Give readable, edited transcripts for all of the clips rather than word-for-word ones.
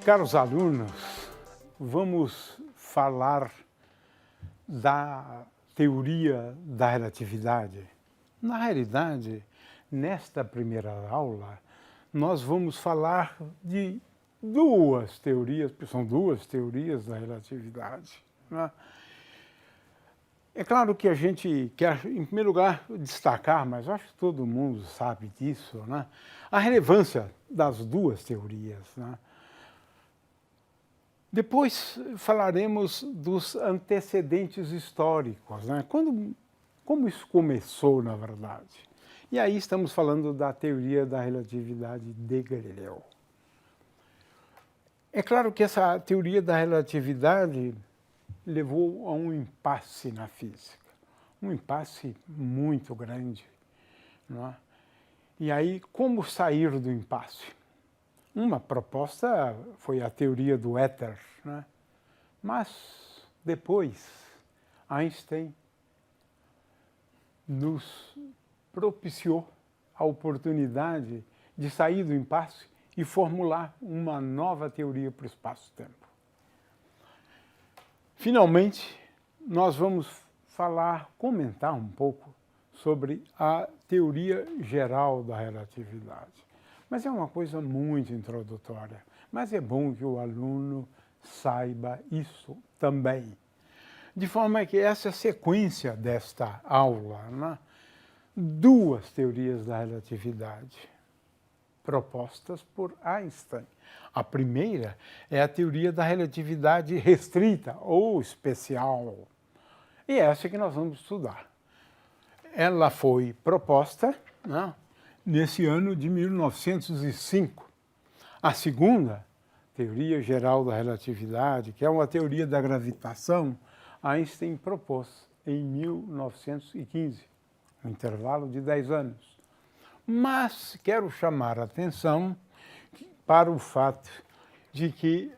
Caros alunos, vamos falar da teoria da relatividade. Na realidade, nesta primeira aula, nós vamos falar de duas teorias, porque são duas teorias da relatividade, né? É claro que a gente quer, em primeiro lugar, destacar, mas eu acho que todo mundo sabe disso, né? A relevância das duas teorias, né? Depois falaremos dos antecedentes históricos, né? Como isso começou, na verdade. E aí estamos falando da teoria da relatividade de Galileu. É claro que essa teoria da relatividade levou a um impasse na física, um impasse muito grande, não é? E aí, como sair do impasse? Uma proposta foi a teoria do éter, né? Mas depois Einstein nos propiciou a oportunidade de sair do impasse e formular uma nova teoria para o espaço-tempo. Finalmente, nós vamos comentar um pouco sobre a teoria geral da relatividade. Mas é uma coisa muito introdutória. Mas é bom que o aluno saiba isso também. De forma que essa é a sequência desta aula, né? Duas teorias da relatividade propostas por Einstein. A primeira é a teoria da relatividade restrita ou especial. E essa que nós vamos estudar. Ela foi proposta, né, nesse ano de 1905. A segunda, teoria geral da relatividade, que é uma teoria da gravitação, Einstein propôs em 1915, um intervalo de 10 anos. Mas quero chamar a atenção para o fato de que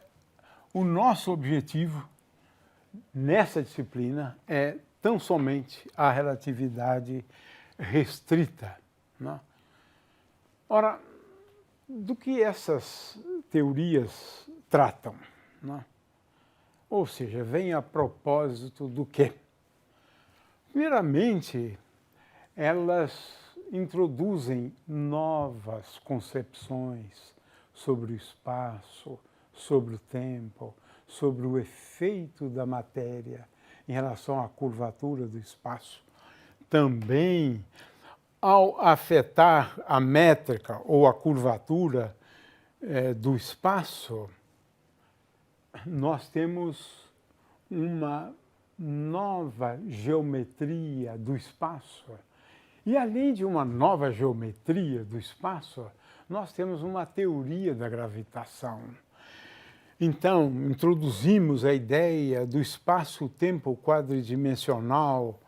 o nosso objetivo nessa disciplina é tão somente a relatividade restrita, né? Ora, do que essas teorias tratam, né? Ou seja, vem a propósito do quê? Primeiramente, elas introduzem novas concepções sobre o espaço, sobre o tempo, sobre o efeito da matéria em relação à curvatura do espaço. Também, ao afetar a métrica ou a curvatura do espaço, nós temos uma nova geometria do espaço. E além de uma nova geometria do espaço, nós temos uma teoria da gravitação. Então, introduzimos a ideia do espaço-tempo quadridimensional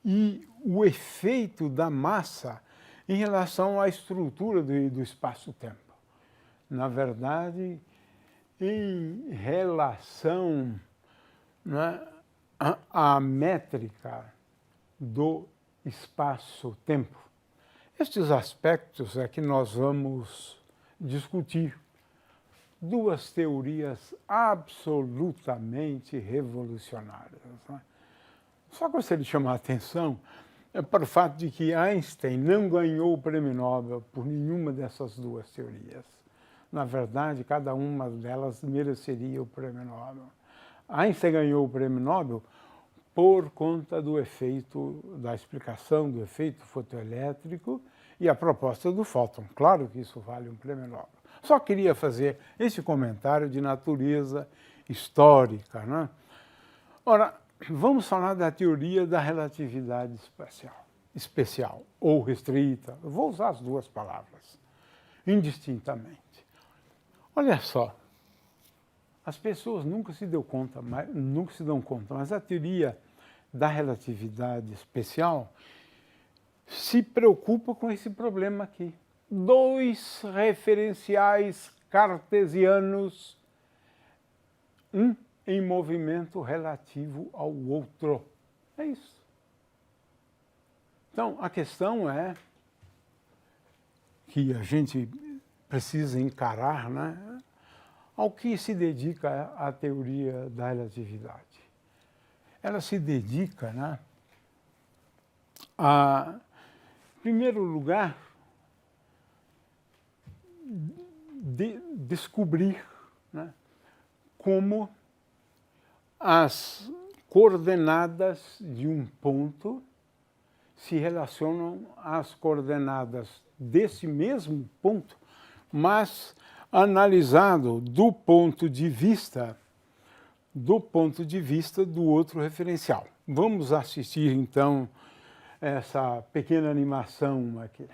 e o efeito da massa em relação à estrutura do espaço-tempo. Na verdade, em relação, né, à métrica do espaço-tempo. Estes aspectos é que nós vamos discutir. Duas teorias absolutamente revolucionárias, né? Só gostaria de chamar a atenção para o fato de que Einstein não ganhou o prêmio Nobel por nenhuma dessas duas teorias. Na verdade, cada uma delas mereceria o prêmio Nobel. Einstein ganhou o prêmio Nobel por conta do efeito, da explicação do efeito fotoelétrico e a proposta do fóton. Claro que isso vale um prêmio Nobel. Só queria fazer esse comentário de natureza histórica, né? Ora, vamos falar da teoria da relatividade especial ou restrita. Eu vou usar as duas palavras, indistintamente. Olha só, as pessoas nunca se dão conta, mas a teoria da relatividade especial se preocupa com esse problema aqui. Dois referenciais cartesianos, um em movimento relativo ao outro. É isso. Então, a questão é que a gente precisa encarar, né? ao que se dedica a teoria da relatividade? Ela se dedica, né, a, em primeiro lugar, descobrir, né, como as coordenadas de um ponto se relacionam às coordenadas desse mesmo ponto, mas analisado do ponto de vista do outro referencial. Vamos assistir, então, essa pequena animação aqui.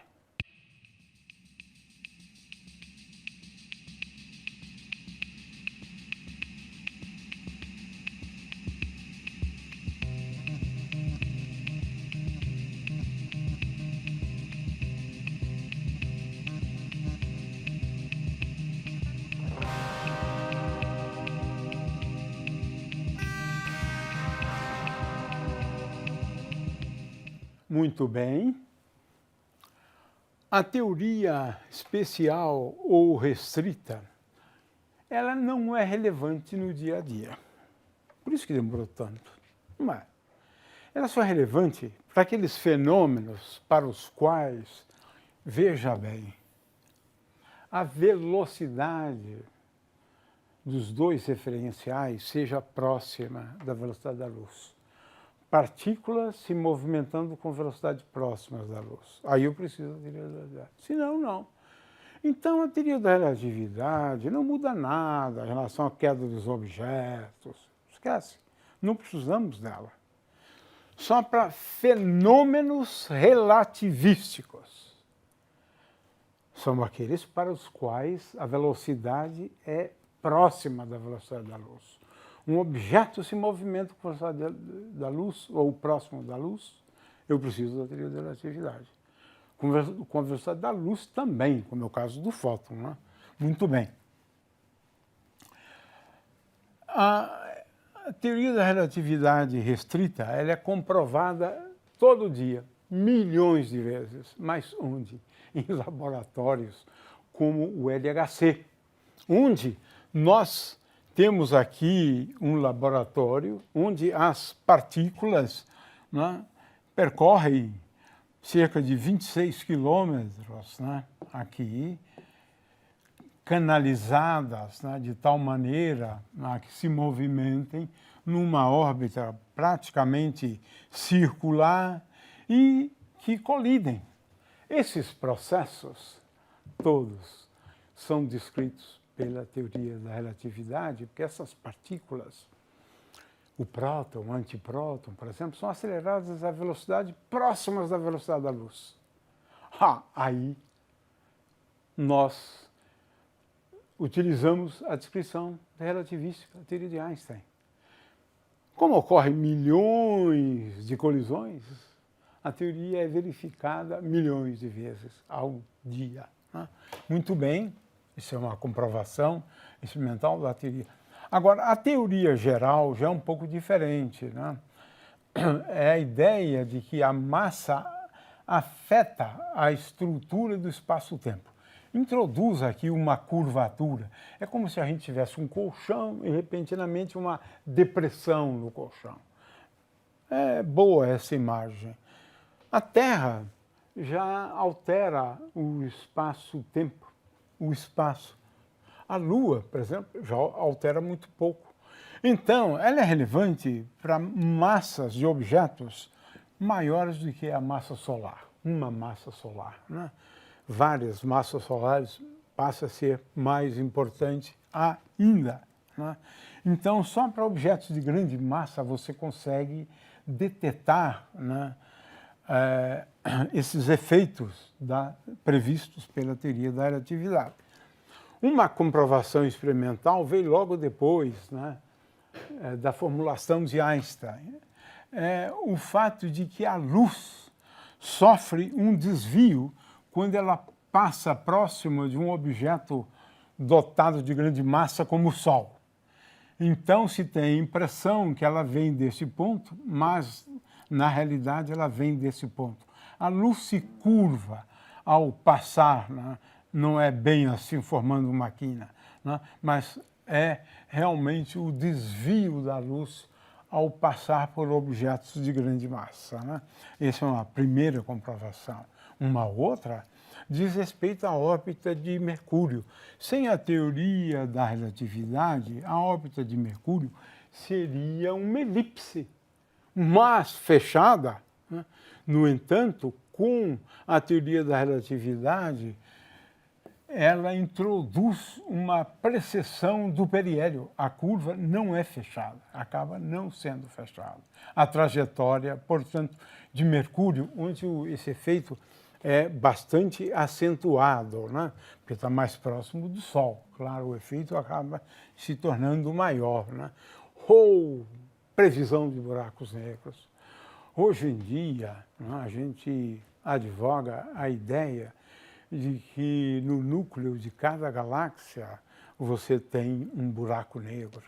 Muito bem. A teoria especial ou restrita, ela não é relevante no dia a dia. Por isso que demorou tanto. Não é. Ela só é relevante para aqueles fenômenos para os quais, veja bem, a velocidade dos dois referenciais seja próxima da velocidade da luz. Partículas se movimentando com velocidades próximas da luz. Aí eu preciso da teoria da relatividade. Senão, não. Então, a teoria da relatividade não muda nada em relação à queda dos objetos. Esquece. Não precisamos dela. Só para fenômenos relativísticos. São aqueles para os quais a velocidade é próxima da velocidade da luz. Um objeto se movimenta com a velocidade da luz, ou próximo da luz, eu preciso da teoria da relatividade. Com a velocidade da luz também, como é o caso do fóton, né? Muito bem. A teoria da relatividade restrita, ela é comprovada todo dia, milhões de vezes. Mas onde? Em laboratórios como o LHC, onde nós temos aqui um laboratório onde as partículas, né, percorrem cerca de 26 quilômetros, né, aqui, canalizadas, né, de tal maneira, né, que se movimentem numa órbita praticamente circular e que colidem. Esses processos todos são descritos pela teoria da relatividade, porque essas partículas, o próton, o antipróton, por exemplo, são aceleradas a velocidade próximas da velocidade da luz. Aí nós utilizamos a descrição relativística, a teoria de Einstein. Como ocorrem milhões de colisões, a teoria é verificada milhões de vezes ao dia, né? Muito bem. Isso é uma comprovação experimental da teoria. Agora, a teoria geral já é um pouco diferente, né? É a ideia de que a massa afeta a estrutura do espaço-tempo. Introduz aqui uma curvatura. É como se a gente tivesse um colchão e, repentinamente, uma depressão no colchão. É boa essa imagem. A Terra já altera o espaço-tempo. O espaço. A Lua, por exemplo, já altera muito pouco. Então, ela é relevante para massas de objetos maiores do que a massa solar. Uma massa solar, né? Várias massas solares passa a ser mais importante ainda, né? Então, só para objetos de grande massa você consegue detectar, né, esses efeitos previstos pela teoria da relatividade. Uma comprovação experimental veio logo depois, né, da formulação de Einstein. O fato de que a luz sofre um desvio quando ela passa próximo de um objeto dotado de grande massa como o Sol. Então se tem a impressão que ela vem desse ponto, mas na realidade ela vem desse ponto. A luz se curva ao passar, né? Não é bem assim formando uma quina, né? Mas é realmente o desvio da luz ao passar por objetos de grande massa, né? Essa é uma primeira comprovação. Uma outra diz respeito à órbita de Mercúrio. Sem a teoria da relatividade, a órbita de Mercúrio seria uma elipse, mas fechada, né? No entanto, com a teoria da relatividade, ela introduz uma precessão do periélio. A curva não é fechada, acaba não sendo fechada. A trajetória, portanto, de Mercúrio, onde esse efeito é bastante acentuado, né? Porque está mais próximo do Sol. Claro, o efeito acaba se tornando maior, né? Ou previsão de buracos negros. Hoje em dia, né, a gente advoga a ideia de que no núcleo de cada galáxia você tem um buraco negro.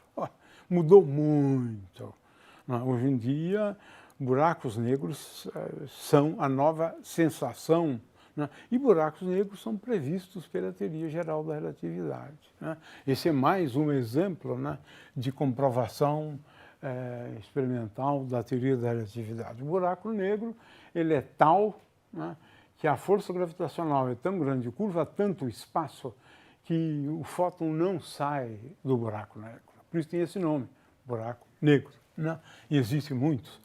Mudou muito. Hoje em dia, buracos negros são a nova sensação, né? E buracos negros são previstos pela teoria geral da relatividade, né? Esse é mais um exemplo, né, de comprovação experimental da teoria da relatividade. O buraco negro ele é tal, né, que a força gravitacional é tão grande, curva tanto o espaço, que o fóton não sai do buraco negro. Por isso tem esse nome, buraco negro, né? E existem muitos.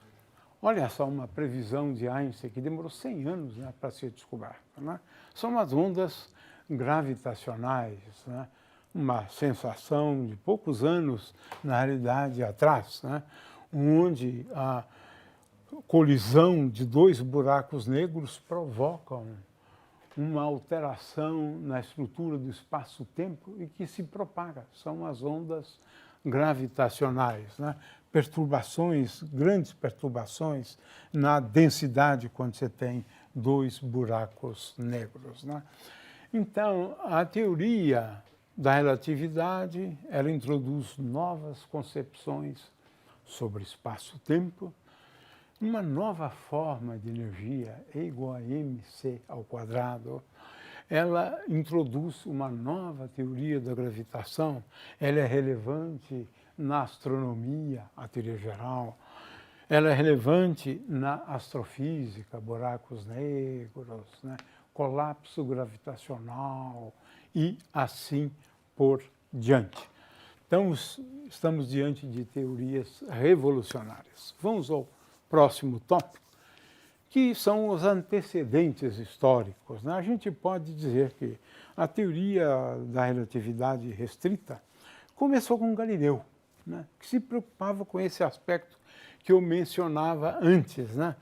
Olha só uma previsão de Einstein que demorou 100 anos, né, para ser descoberta, né? São as ondas gravitacionais, né? Uma sensação de poucos anos, na realidade, atrás, né? Onde a colisão de dois buracos negros provocam uma alteração na estrutura do espaço-tempo e que se propaga. São as ondas gravitacionais, né? Perturbações, grandes perturbações na densidade quando você tem dois buracos negros, né? Então, a teoria da relatividade, ela introduz novas concepções sobre espaço-tempo, uma nova forma de energia, E igual a mc ao quadrado. Ela introduz uma nova teoria da gravitação, ela é relevante na astronomia, a teoria geral, ela é relevante na astrofísica, buracos negros, né? Colapso gravitacional e assim por diante. Então, estamos diante de teorias revolucionárias. Vamos ao próximo tópico, que são os antecedentes históricos, né? A gente pode dizer que a teoria da relatividade restrita começou com Galileu, né, que se preocupava com esse aspecto que eu mencionava antes, né?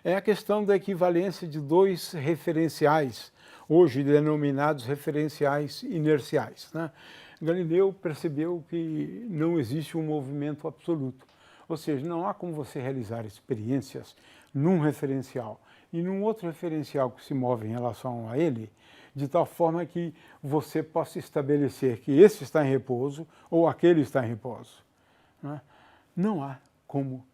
É a questão da equivalência de dois referenciais, hoje denominados referenciais inerciais, né? Galileu percebeu que não existe um movimento absoluto, ou seja, não há como você realizar experiências num referencial e num outro referencial que se move em relação a ele, de tal forma que você possa estabelecer que esse está em repouso ou aquele está em repouso, né? Não há como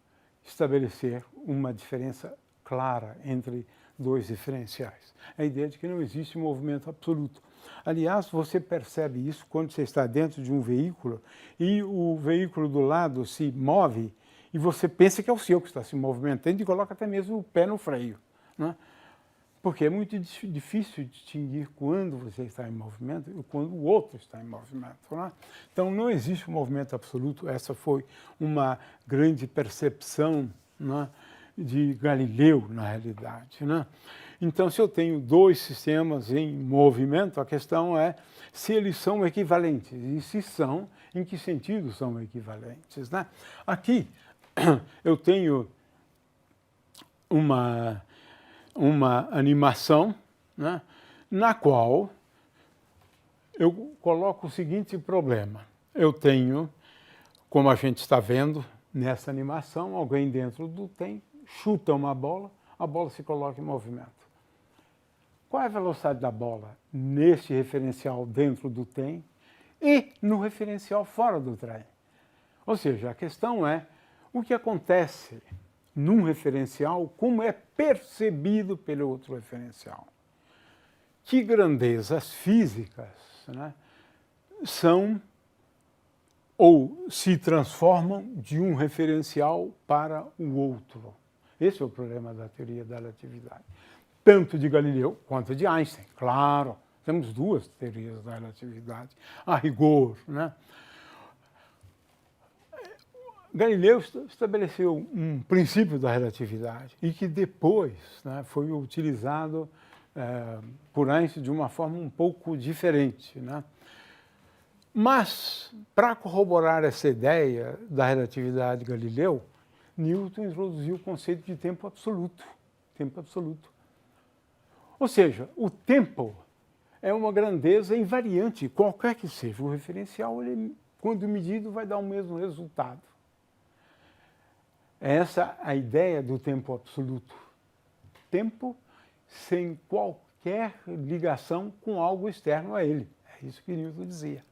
estabelecer uma diferença clara entre dois referenciais. A ideia de que não existe movimento absoluto. Aliás, você percebe isso quando você está dentro de um veículo e o veículo do lado se move e você pensa que é o seu que está se movimentando e coloca até mesmo o pé no freio, né? Porque é muito difícil distinguir quando você está em movimento e quando o outro está em movimento, né? Então, não existe um movimento absoluto. Essa foi uma grande percepção, né, de Galileu, na realidade, né? Então, se eu tenho dois sistemas em movimento, a questão é se eles são equivalentes. E se são, em que sentido são equivalentes, né? Aqui, eu tenho uma animação, né, na qual eu coloco o seguinte problema. Eu tenho, como a gente está vendo nessa animação, alguém dentro do tem, chuta uma bola, a bola se coloca em movimento. Qual é a velocidade da bola nesse referencial dentro do tem e no referencial fora do trem? Ou seja, a questão é o que acontece num referencial, como é percebido pelo outro referencial. Que grandezas físicas, né, são ou se transformam de um referencial para o outro. Esse é o problema da teoria da relatividade. Tanto de Galileu quanto de Einstein, claro. Temos duas teorias da relatividade, a rigor, né? Galileu estabeleceu um princípio da relatividade e que depois, né, foi utilizado por Einstein de uma forma um pouco diferente, né? Mas, para corroborar essa ideia da relatividade de Galileu, Newton introduziu o conceito de tempo absoluto. Tempo absoluto. Ou seja, o tempo é uma grandeza invariante, qualquer que seja o referencial, ele, quando medido, vai dar o mesmo resultado. Essa é a ideia do tempo absoluto. Tempo sem qualquer ligação com algo externo a ele. É isso que Newton dizia.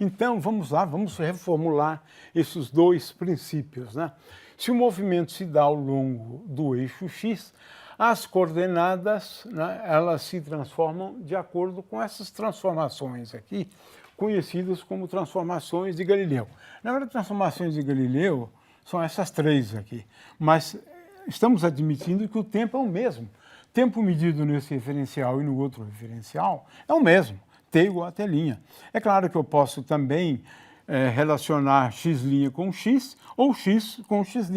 Então, vamos lá, vamos reformular esses dois princípios, né? Se o movimento se dá ao longo do eixo x, as coordenadas, né, elas se transformam de acordo com essas transformações aqui, conhecidas como transformações de Galileu. Na verdade, transformações de Galileu são essas três aqui, mas estamos admitindo que o tempo é o mesmo. Tempo medido nesse referencial e no outro referencial é o mesmo. T igual a T'. É claro que eu posso também relacionar x' com x ou x com x'.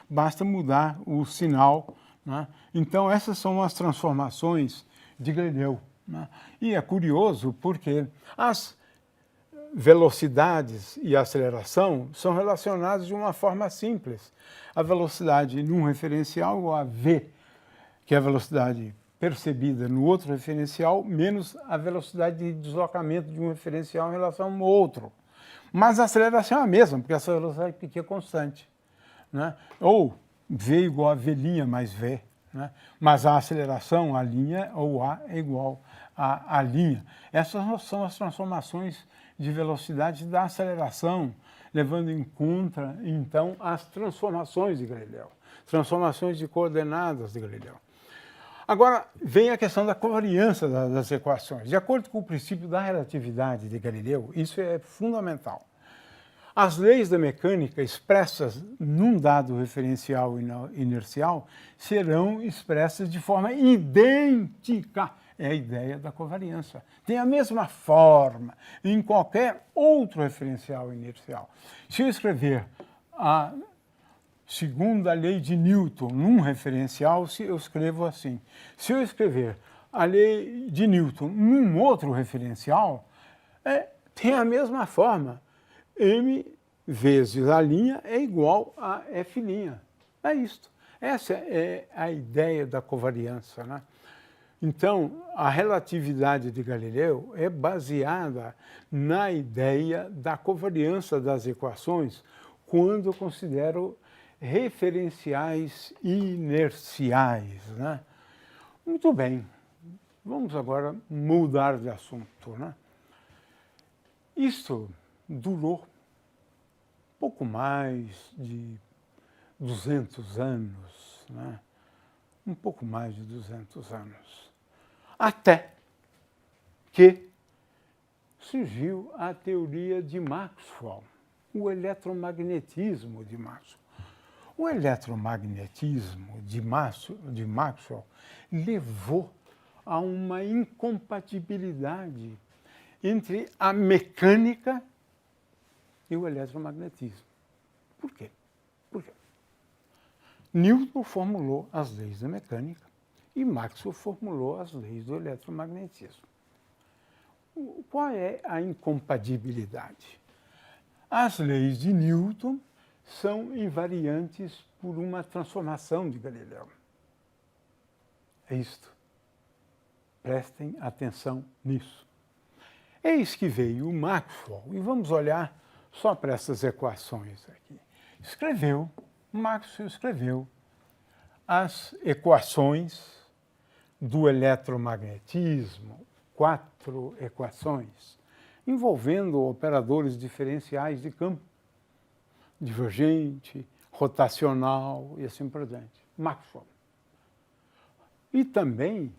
Basta mudar o sinal, né? Então, essas são as transformações de Galileu, né? E é curioso porque as velocidades e aceleração são relacionadas de uma forma simples. A velocidade num referencial igual a v, que é a velocidade percebida no outro referencial, menos a velocidade de deslocamento de um referencial em relação ao outro. Mas a aceleração é a mesma, porque essa velocidade pequena é constante, né? Ou v igual a v' mais v, né? Mas a aceleração, a linha, ou a é igual a linha. Essas são as transformações de velocidade da aceleração, levando em conta, então, as transformações de Galileu, transformações de coordenadas de Galileu. Agora, vem a questão da covariância das equações. De acordo com o princípio da relatividade de Galileu, isso é fundamental. As leis da mecânica expressas num dado referencial inercial serão expressas de forma idêntica. É a ideia da covariância. Tem a mesma forma em qualquer outro referencial inercial. Se eu escrever a segunda lei de Newton num referencial, eu escrevo assim. Se eu escrever a lei de Newton num outro referencial, tem a mesma forma. M vezes a linha é igual a F'. É isto. Essa é a ideia da covariância, né? Então, a relatividade de Galileu é baseada na ideia da covariância das equações quando eu considero referenciais inerciais, né? Muito bem, vamos agora mudar de assunto, né? Isto durou pouco mais de 200 anos, né? Um pouco mais de 200 anos, até que surgiu a teoria de Maxwell, o eletromagnetismo de Maxwell. O eletromagnetismo de Maxwell levou a uma incompatibilidade entre a mecânica e o eletromagnetismo. Por quê? Por quê? Newton formulou as leis da mecânica e Maxwell formulou as leis do eletromagnetismo. Qual é a incompatibilidade? As leis de Newton são invariantes por uma transformação de Galileu. É isto. Prestem atenção nisso. Eis que veio o Maxwell, e vamos olhar só para essas equações aqui. Maxwell escreveu as equações do eletromagnetismo, 4 equações, envolvendo operadores diferenciais de campo, divergente, rotacional e assim por diante. Maxwell. E também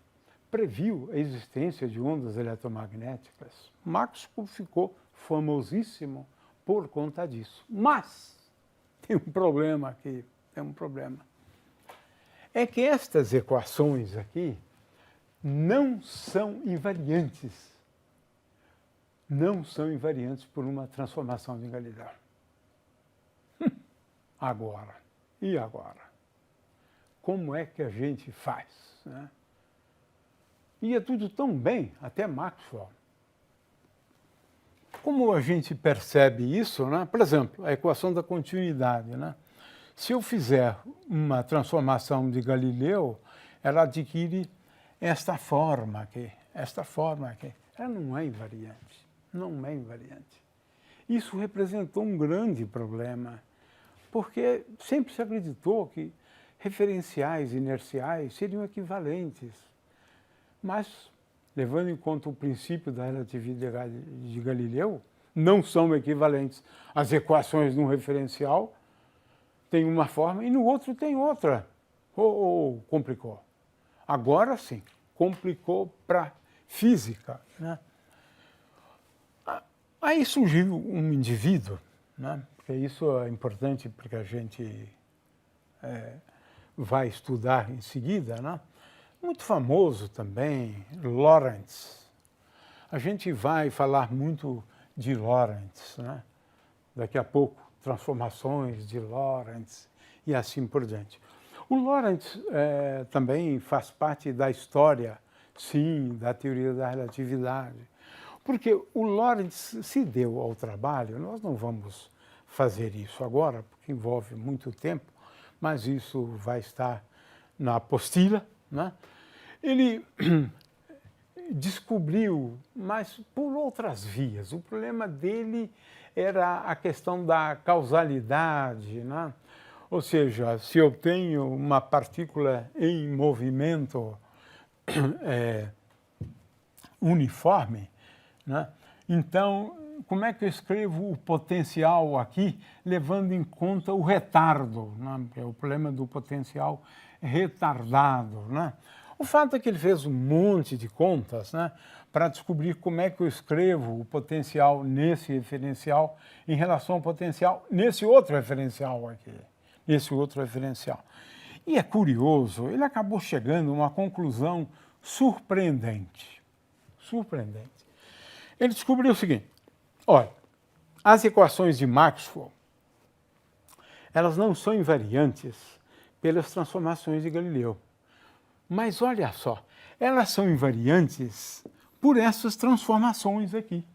previu a existência de ondas eletromagnéticas. Maxwell ficou famosíssimo por conta disso. Mas tem um problema aqui, tem um problema. É que estas equações aqui não são invariantes. Não são invariantes por uma transformação de Galileu. Agora, e agora? Como é que a gente faz, né? Ia tudo tão bem, até Maxwell. Como a gente percebe isso, né? Por exemplo, a equação da continuidade, né? Se eu fizer uma transformação de Galileu, ela adquire esta forma aqui, esta forma aqui. Ela não é invariante, não é invariante. Isso representou um grande problema, porque sempre se acreditou que referenciais inerciais seriam equivalentes. Mas, levando em conta o princípio da relatividade de Galileu, não são equivalentes. As equações de um referencial têm uma forma e no outro tem outra. Complicou. Agora sim, complicou para a física, né? Aí surgiu um indivíduo, né? Porque isso é importante porque a gente vai estudar em seguida, né? Muito famoso também, Lorentz. A gente vai falar muito de Lorentz, né? Daqui a pouco, transformações de Lorentz e assim por diante. O Lorentz também faz parte da história, sim, da teoria da relatividade. Porque o Lorentz se deu ao trabalho, nós não vamos fazer isso agora, porque envolve muito tempo, mas isso vai estar na apostila, né? Ele descobriu, mas por outras vias. O problema dele era a questão da causalidade, né? Ou seja, se eu tenho uma partícula em movimento uniforme, né? Então, como é que eu escrevo o potencial aqui, levando em conta o retardo, né? Que é o problema do potencial retardado, né? O fato é que ele fez um monte de contas, né, para descobrir como é que eu escrevo o potencial nesse referencial em relação ao potencial nesse outro referencial aqui, nesse outro referencial. E é curioso, ele acabou chegando a uma conclusão surpreendente. Surpreendente. Ele descobriu o seguinte: olha, as equações de Maxwell, elas não são invariantes pelas transformações de Galileu. Mas olha só, elas são invariantes por essas transformações aqui.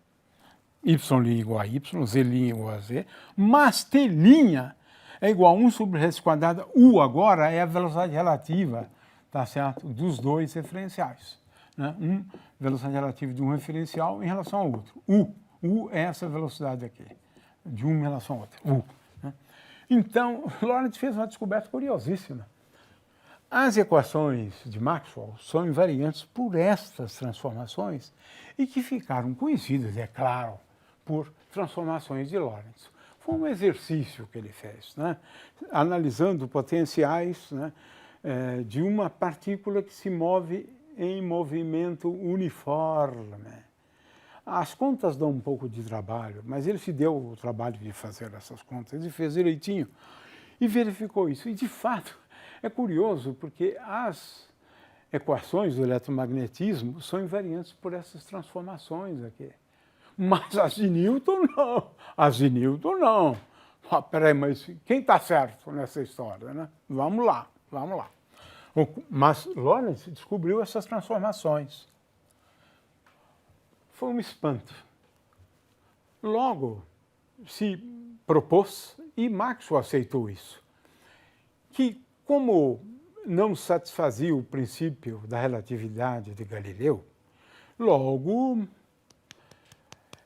Y' igual a Y, Z' igual a Z, mas T' é igual a 1 sobre raiz quadrada. U agora é a velocidade relativa, tá certo? Dos dois referenciais, né? Velocidade relativa de um referencial em relação ao outro. U é essa velocidade aqui, de um em relação ao outro. U, né? Então, Lorentz fez uma descoberta curiosíssima. As equações de Maxwell são invariantes por estas transformações e que ficaram conhecidas, é claro, por transformações de Lorentz. Foi um exercício que ele fez, né? Analisando potenciais, né, de uma partícula que se move em movimento uniforme. As contas dão um pouco de trabalho, mas ele se deu o trabalho de fazer essas contas e fez direitinho e verificou isso. E, de fato, é curioso porque as equações do eletromagnetismo são invariantes por essas transformações aqui. Mas as de Newton não. As de Newton não. Ah, peraí, mas quem está certo nessa história, né? Vamos lá, vamos lá. Mas Lorentz descobriu essas transformações. Foi um espanto. Logo se propôs, e Maxwell aceitou isso, que como não satisfazia o princípio da relatividade de Galileu, logo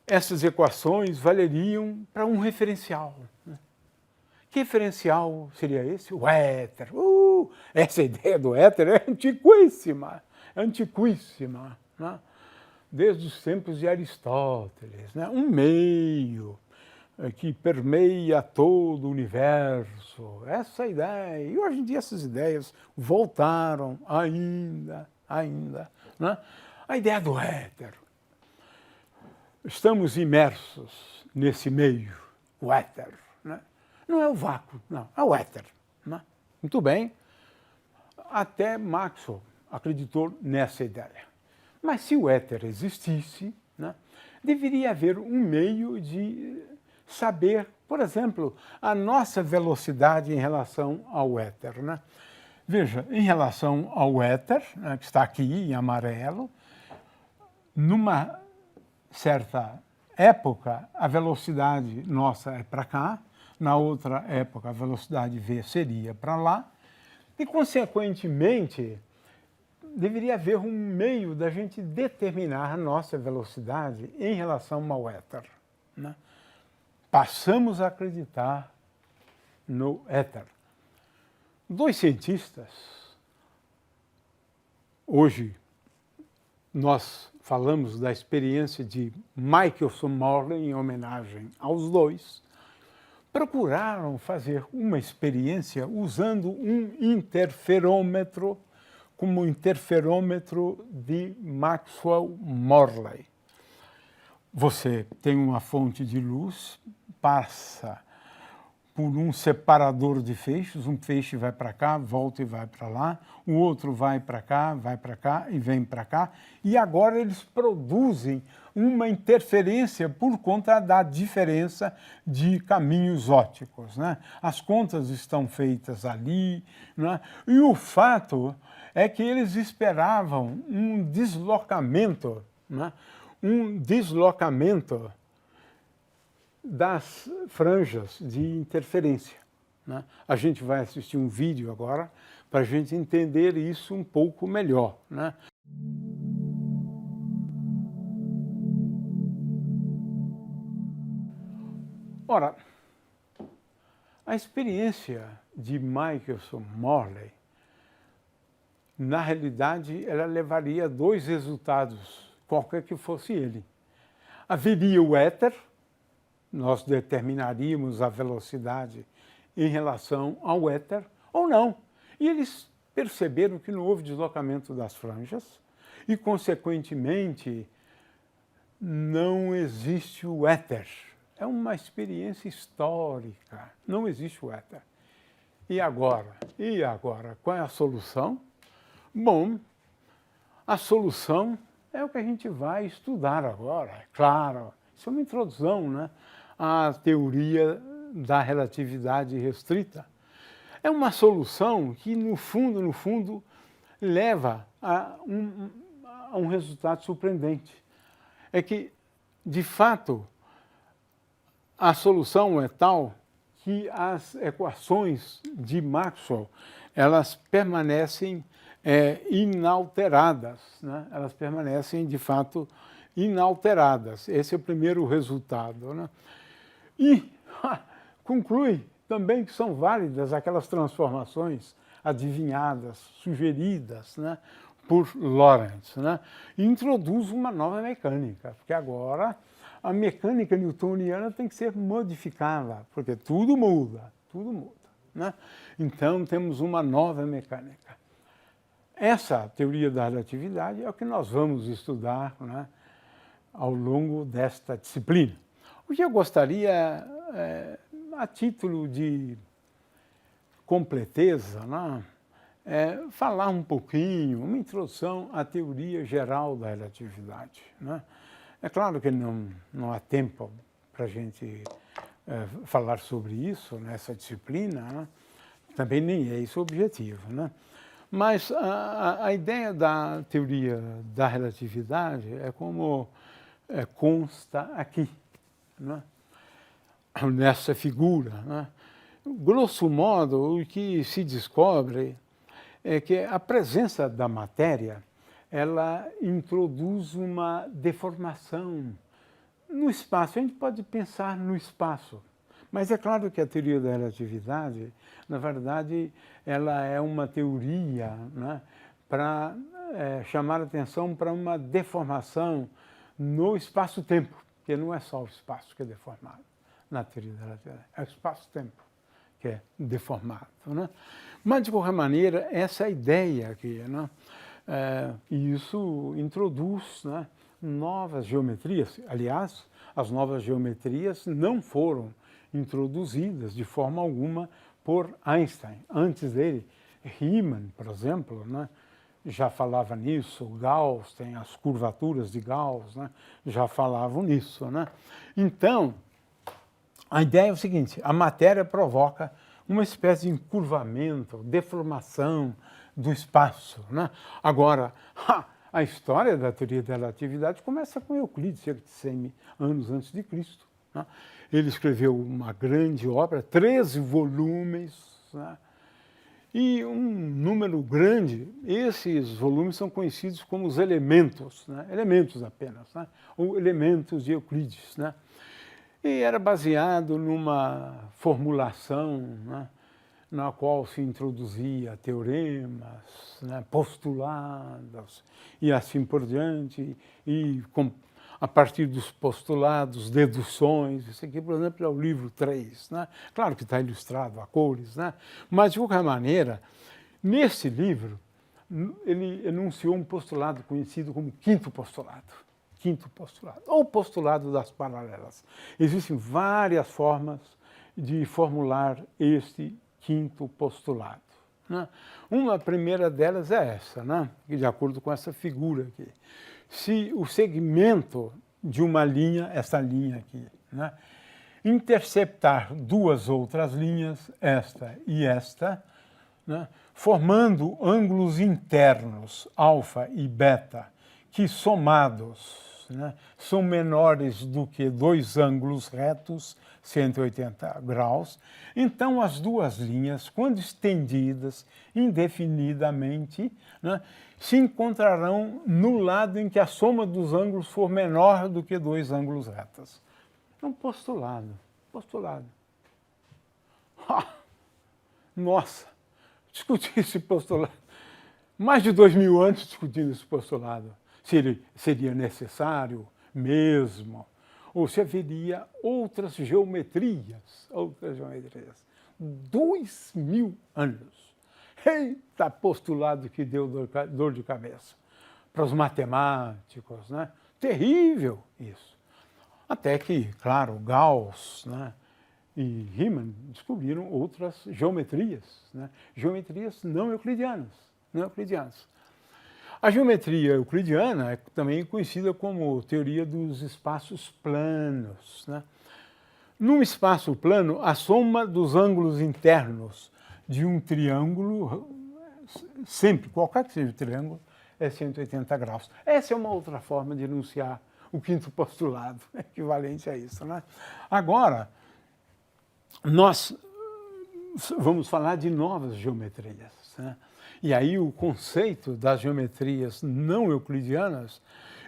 essas equações valeriam para um referencial. Que referencial seria esse? O éter. Essa ideia do éter é antiquíssima, né? Desde os tempos de Aristóteles, né? Um meio que permeia todo o universo, essa ideia. E hoje em dia essas ideias voltaram ainda, né? A ideia do éter. Estamos imersos nesse meio, o éter. Né? Não é o vácuo, não, é o éter. Né? Muito bem, até Maxwell acreditou nessa ideia. Mas se o éter existisse, né, deveria haver um meio de saber, por exemplo, a nossa velocidade em relação ao éter. Né? Veja, em relação ao éter, né, que está aqui em amarelo, numa certa época, a velocidade nossa é para cá, na outra época, a velocidade v seria para lá, e, consequentemente, deveria haver um meio da gente determinar a nossa velocidade em relação ao éter. Né? Passamos a acreditar no éter. Dois cientistas, hoje nós falamos da experiência de Michelson-Morley em homenagem aos dois, procuraram fazer uma experiência usando um interferômetro como interferômetro de Maxwell-Morley. Você tem uma fonte de luz, passa por um separador de feixes, um feixe vai para cá, volta e vai para lá, o outro vai para cá e vem para cá, e agora eles produzem uma interferência por conta da diferença de caminhos ópticos. Né? As contas estão feitas ali, né? E o fato é que eles esperavam um deslocamento, né? Um deslocamento das franjas de interferência. Né? A gente vai assistir um vídeo agora para a gente entender isso um pouco melhor. Né? Ora, a experiência de Michelson-Morley, na realidade, ela levaria a dois resultados, qualquer que fosse ele. Haveria o éter, nós determinaríamos a velocidade em relação ao éter, ou não. E eles perceberam que não houve deslocamento das franjas e, consequentemente, não existe o éter. É uma experiência histórica, não existe o éter. E agora? Qual é a solução? Bom, a solução é o que a gente vai estudar agora, é claro. Isso é uma introdução, né, à teoria da relatividade restrita. É uma solução que, no fundo, leva a um resultado surpreendente. É que, de fato, a solução é tal que as equações de Maxwell, elas permanecem inalteradas, né? Elas permanecem, de fato, inalteradas. Esse é o primeiro resultado. Né? E conclui também que são válidas aquelas transformações adivinhadas, sugeridas, né, por Lorentz. Né? E introduz uma nova mecânica, porque agora a mecânica newtoniana tem que ser modificada, porque tudo muda, tudo muda. Né? Então temos uma nova mecânica. Essa teoria da relatividade é o que nós vamos estudar, né, ao longo desta disciplina. O que eu gostaria, a título de completeza, né, falar um pouquinho, uma introdução à teoria geral da relatividade. Né? É claro que não há tempo para a gente falar sobre isso nessa disciplina, né? Também nem é esse o objetivo. Né? Mas a ideia da teoria da relatividade é como consta aqui, né? Nessa figura. Né? Grosso modo, o que se descobre é que a presença da matéria ela introduz uma deformação no espaço. A gente pode pensar no espaço, mas é claro que a teoria da relatividade, na verdade, ela é uma teoria, né, para chamar a atenção para uma deformação no espaço-tempo, porque não é só o espaço que é deformado na teoria da relatividade, é o espaço-tempo que é deformado. Né? Mas, de qualquer maneira, essa é a ideia aqui. Né? E isso introduz, né, novas geometrias. Aliás, as novas geometrias não foram introduzidas de forma alguma por Einstein. Antes dele, Riemann, por exemplo, né, já falava nisso, Gauss, tem as curvaturas de Gauss, né, já falavam nisso. Né? Então, a ideia é o seguinte, a matéria provoca uma espécie de encurvamento, deformação do espaço. Né? Agora, a história da teoria da relatividade começa com Euclides, cerca de 100 anos antes de Cristo. Né? Ele escreveu uma grande obra, 13 volumes, né? E um número grande, esses volumes são conhecidos como os elementos, né? Elementos apenas, né? Ou elementos de Euclides. Né? E era baseado numa formulação, né, na qual se introduzia teoremas, né, postulados e assim por diante, e a partir dos postulados, deduções. Isso aqui, por exemplo, é o livro 3. Né? Claro que está ilustrado a cores, né? Mas, de qualquer maneira, nesse livro, ele enunciou um postulado conhecido como quinto postulado, ou postulado das paralelas. Existem várias formas de formular este quinto postulado. Né? Uma primeira delas é essa, né? De acordo com essa figura aqui. Se o segmento de uma linha, essa linha aqui, né, interceptar duas outras linhas, esta e esta, né, formando ângulos internos, alfa e beta, que somados, né, são menores do que dois ângulos retos, 180 graus, então as duas linhas, quando estendidas indefinidamente, né, se encontrarão no lado em que a soma dos ângulos for menor do que dois ângulos retos. É um postulado. Nossa, discuti esse postulado. Mais de 2000 anos discutindo esse postulado. Se ele seria necessário mesmo, ou se haveria outras geometrias. 2000 anos. Eita, postulado que deu dor de cabeça para os matemáticos, né? Terrível isso. Até que, claro, Gauss, né, e Riemann descobriram outras geometrias, né? Geometrias não euclidianas. A geometria euclidiana é também conhecida como teoria dos espaços planos. Né? Num espaço plano, a soma dos ângulos internos de um triângulo, sempre, qualquer que seja o triângulo, é 180 graus. Essa é uma outra forma de enunciar o quinto postulado, equivalente a isso. Né? Agora, nós vamos falar de novas geometrias. Né? E aí o conceito das geometrias não euclidianas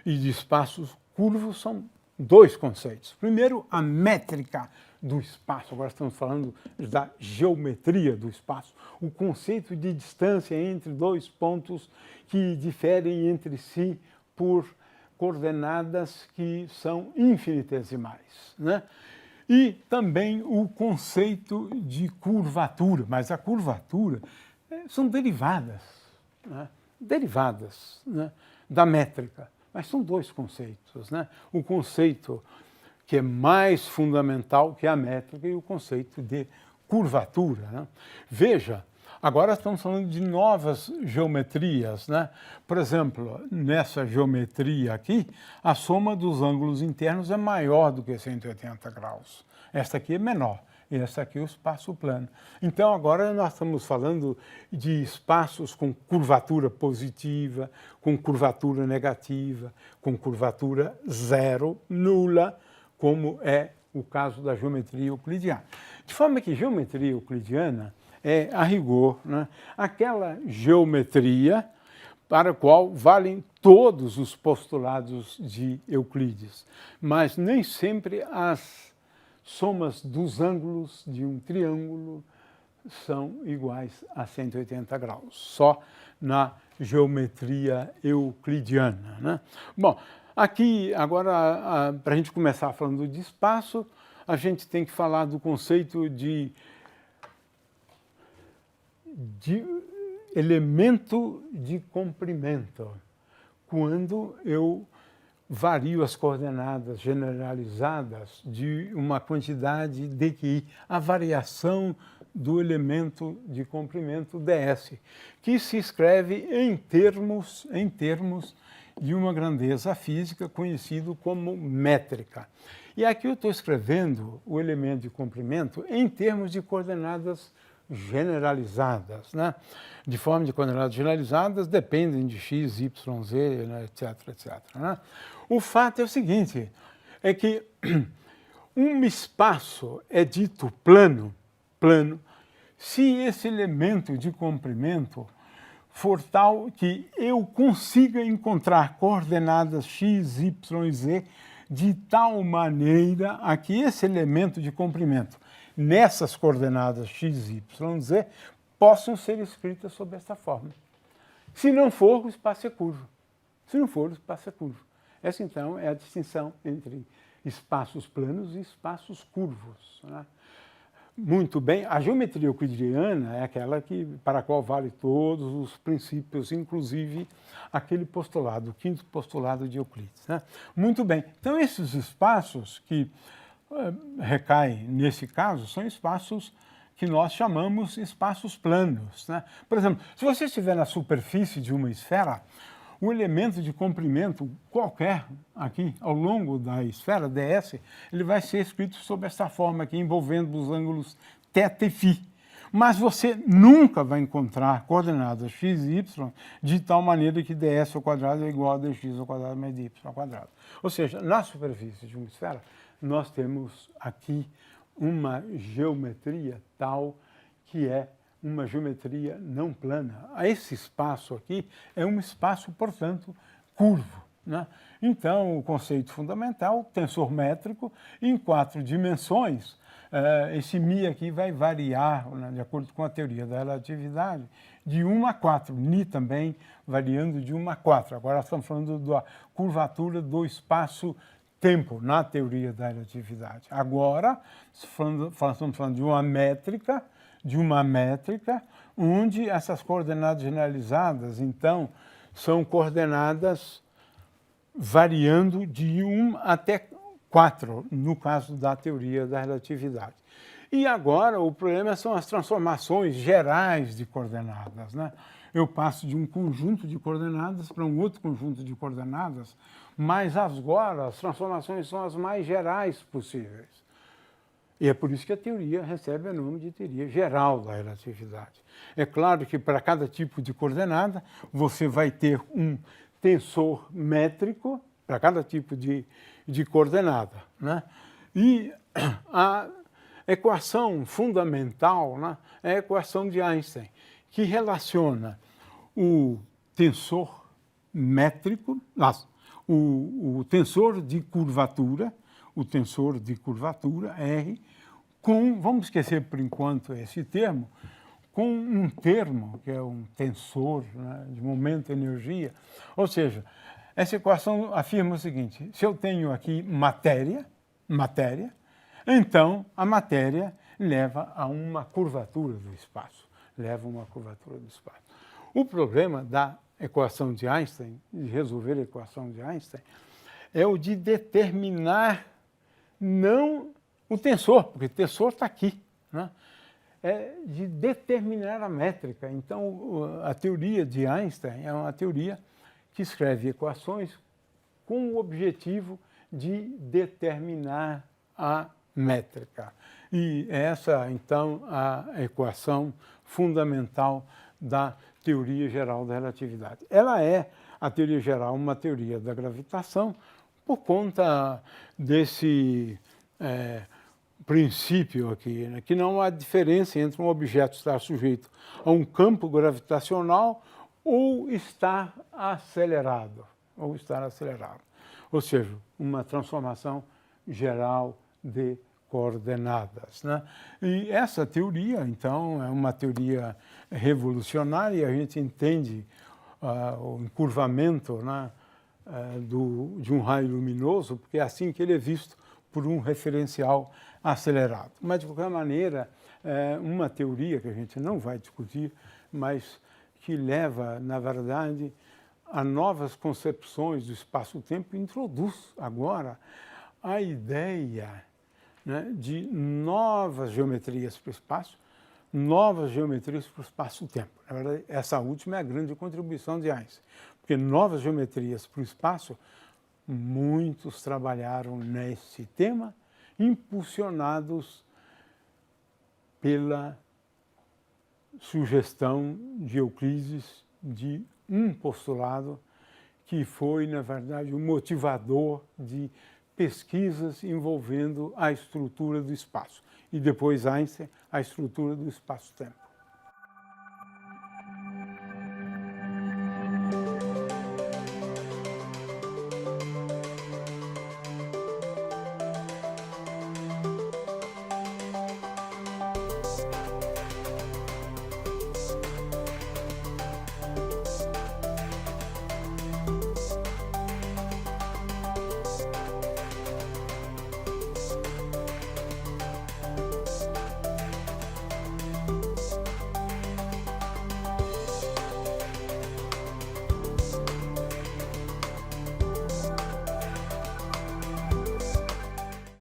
e de espaços curvos são dois conceitos. Primeiro, a métrica do espaço. Agora estamos falando da geometria do espaço. O conceito de distância entre dois pontos que diferem entre si por coordenadas que são infinitesimais. Né? E também o conceito de curvatura. Mas a curvatura são derivadas, né? Né, da métrica. Mas são dois conceitos. Né? O conceito que é mais fundamental que a métrica e o conceito de curvatura. Né? Veja, agora estamos falando de novas geometrias. Né? Por exemplo, nessa geometria aqui, a soma dos ângulos internos é maior do que 180 graus. Esta aqui é menor. E esse aqui é o espaço plano. Então, agora nós estamos falando de espaços com curvatura positiva, com curvatura negativa, com curvatura zero, nula, como é o caso da geometria euclidiana. De forma que geometria euclidiana é, a rigor, né, aquela geometria para a qual valem todos os postulados de Euclides, mas nem sempre as somas dos ângulos de um triângulo são iguais a 180 graus, só na geometria euclidiana. Né? Bom, aqui, agora, para a gente começar falando de espaço, a gente tem que falar do conceito de elemento de comprimento, quando eu vario as coordenadas generalizadas de uma quantidade dqi, a variação do elemento de comprimento ds, que se escreve em termos de uma grandeza física conhecido como métrica. E aqui eu estou escrevendo o elemento de comprimento em termos de coordenadas generalizadas, né? De forma de coordenadas generalizadas dependem de x, y, z, né, etc, etc. Né? O fato é o seguinte, é que um espaço é dito plano, se esse elemento de comprimento for tal que eu consiga encontrar coordenadas x, y e z de tal maneira a que esse elemento de comprimento nessas coordenadas x, y, z possam ser escritas sob esta forma. Se não for, o espaço é curvo. Se não for, o espaço é curvo. Essa, então, é a distinção entre espaços planos e espaços curvos, né? Muito bem, a geometria euclidiana é aquela para a qual vale todos os princípios, inclusive aquele postulado, o quinto postulado de Euclides, né? Muito bem, então esses espaços que recaem nesse caso são espaços que nós chamamos espaços planos, né? Por exemplo, se você estiver na superfície de uma esfera, o elemento de comprimento qualquer aqui ao longo da esfera ds, ele vai ser escrito sob esta forma aqui, envolvendo os ângulos θ e φ. Mas você nunca vai encontrar coordenadas x e y de tal maneira que ds ao quadrado é igual a dx ao quadrado mais dy ao quadrado. Ou seja, na superfície de uma esfera, nós temos aqui uma geometria tal que é uma geometria não plana. Esse espaço aqui é um espaço, portanto, curvo, né? Então, o conceito fundamental, tensor métrico, em 4 dimensões, esse μ aqui vai variar, né, de acordo com a teoria da relatividade, de 1 a 4, μ também variando de 1 a 4. Agora estamos falando da curvatura do espaço-tempo na teoria da relatividade. Agora, estamos falando de uma métrica, onde essas coordenadas generalizadas, então, são coordenadas variando de 1 até 4, no caso da teoria da relatividade. E agora o problema são as transformações gerais de coordenadas, né? Eu passo de um conjunto de coordenadas para um outro conjunto de coordenadas, mas agora as transformações são as mais gerais possíveis. E é por isso que a teoria recebe o nome de teoria geral da relatividade. É claro que para cada tipo de coordenada você vai ter um tensor métrico para cada tipo de coordenada, né? E a equação fundamental, né, é a equação de Einstein, que relaciona o tensor métrico, o tensor de curvatura, R, com, vamos esquecer por enquanto esse termo, com um termo que é um tensor, né, de momento-energia. Ou seja, essa equação afirma o seguinte: se eu tenho aqui matéria, então a matéria leva a uma curvatura do espaço. O problema da equação de Einstein, de resolver a equação de Einstein, é o de determinar não o tensor, porque o tensor está aqui, né? É de determinar a métrica. Então, a teoria de Einstein é uma teoria que escreve equações com o objetivo de determinar a métrica. E essa, então, a equação fundamental da teoria geral da relatividade. Ela é, a teoria geral, uma teoria da gravitação por conta desse princípio aqui, né, que não há diferença entre um objeto estar sujeito a um campo gravitacional ou estar acelerado. Ou seja, uma transformação geral de coordenadas, né? E essa teoria, então, é uma teoria revolucionária. A gente entende o encurvamento, né, de um raio luminoso, porque é assim que ele é visto por um referencial acelerado. Mas, de qualquer maneira, é uma teoria que a gente não vai discutir, mas que leva, na verdade, a novas concepções do espaço-tempo, introduz agora a ideia, né, de novas geometrias para o espaço, novas geometrias para o espaço-tempo. Na verdade, essa última é a grande contribuição de Einstein, porque novas geometrias para o espaço, muitos trabalharam nesse tema, impulsionados pela sugestão de Euclides de um postulado que foi, na verdade, o motivador de pesquisas envolvendo a estrutura do espaço. E depois Einstein, a estrutura do espaço-tempo.